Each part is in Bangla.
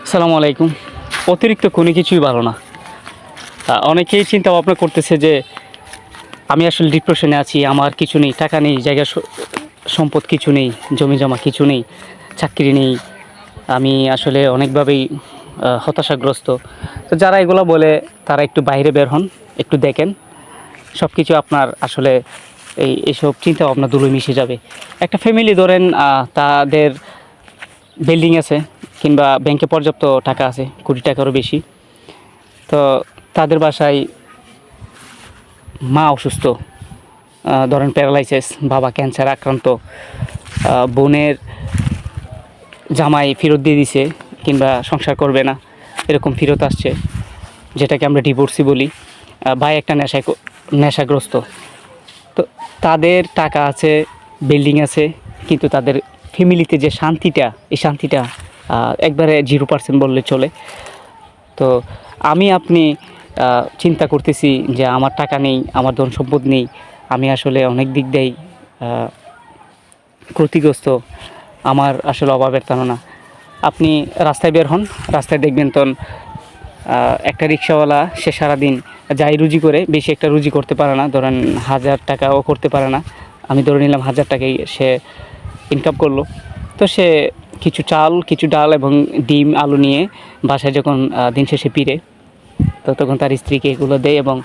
আসসালামু আলাইকুম। অতিরিক্ত কোনো কিছুই ভালো না। অনেকেই চিন্তা ভাবনা করতেছে যে আমি আসলে ডিপ্রেশনে আছি, আমার কিছু নেই, টাকা নেই, জায়গা সম্পদ কিছু নেই, জমি জমা কিছু নেই, চাকরি নেই। আমি আসলে অনেকভাবেই হতাশাগ্রস্ত। তো যারা এগুলো বলে তারা একটু বাইরে বের হন, একটু দেখেন। সব কিছু আপনার আসলে এইসব চিন্তা ভাবনা ধুলোয় মিশে যাবে। একটা ফ্যামিলি ধরেন, তাদের বিল্ডিং আছে কিংবা ব্যাংকে পর্যাপ্ত টাকা আছে, কোটি টাকারও বেশি। তো তাদের বাসায় মা অসুস্থ, ধরেন প্যারালাইসিস, বাবা ক্যান্সার আক্রান্ত, বোনের জামাই ফেরত দিয়ে দিছে কিংবা সংসার করবে না, এরকম ফেরত আসছে, যেটাকে আমরা ডিভোর্সি বলি। ভাই একটা নেশাগ্রস্ত। তো তাদের টাকা আছে, বিল্ডিং আছে, কিন্তু তাদের ফ্যামিলিতে যে শান্তিটা, এই শান্তিটা একবারে 0% বললে চলে। তো আপনি চিন্তা করতেছি যে আমার টাকা নেই, আমার ধন সম্পদ নেই, আমি আসলে অনেক দিক দিয়েই ক্ষতিগ্রস্ত, আমার আসলে অভাবের তাড়না। আপনি রাস্তায় বের হন, রাস্তায় দেখবেন তখন একটা রিক্সাওয়ালা, সে সারাদিন যাই রুজি করে, বেশি একটা রুজি করতে পারে না, ধরেন 1000 টাকাও করতে পারে না। আমি ধরে নিলাম 1000 টাকাই সে ইনকাম করলো। তো সে কিছু চাল, কিছু ডাল এবং ডিম আলু নিয়ে বাসায় যখন দিন শেষে ফিরে, তো তখন তার স্ত্রীকে এগুলো দেয়, এবং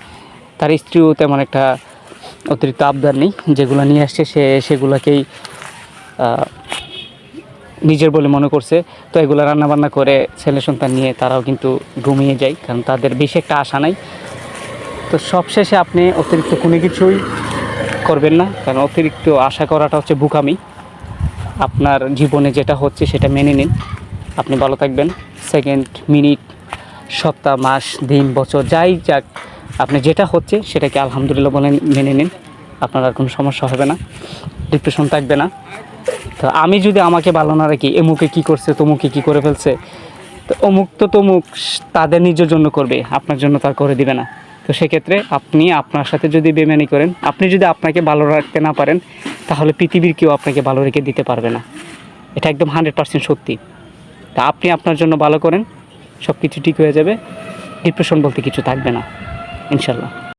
তার স্ত্রীও তেমন একটা অতিরিক্ত আবদার নেই, যেগুলো নিয়ে আসছে সেগুলোকেই নিজের বলে মনে করছে। তো এগুলো রান্নাবান্না করে ছেলে সন্তান নিয়ে তারাও কিন্তু ঘুমিয়ে যায়, কারণ তাদের বেশি একটা আশা নাই। তো সবশেষে আপনি অতিরিক্ত কোনো কিছুই করবেন না, কারণ অতিরিক্ত আশা করাটা হচ্ছে বোকামি। আপনার জীবনে যেটা হচ্ছে সেটা মেনে নিন, আপনি ভালো থাকবেন। সেকেন্ড, মিনিট, সপ্তাহ, মাস, দিন, বছর যাই যাক, আপনি যেটা হচ্ছে সেটাকে আলহামদুলিল্লাহ বলে মেনে নিন। আপনার আর কোনো সমস্যা হবে না, ডিপ্রেশন থাকবে না। তো আমি যদি আমাকে ভালো না রাখি, এমুকে কী করছে, তমুকে কী করে ফেলছে, তো অমুক তো তমুক তাদের নিজের জন্য করবে, আপনার জন্য তার করে দিবে না। তো সেক্ষেত্রে আপনি আপনার সাথে যদি বেমানি করেন, আপনি যদি আপনাকে ভালো রাখতে না পারেন, তাহলে পৃথিবীর কেউ আপনাকে ভালো রেখে দিতে পারবে না। এটা একদম 100% সত্যি। তা আপনি আপনার জন্য ভালো করেন, সব কিছু ঠিক হয়ে যাবে, ডিপ্রেশন বলতে কিছু থাকবে না ইনশাল্লাহ।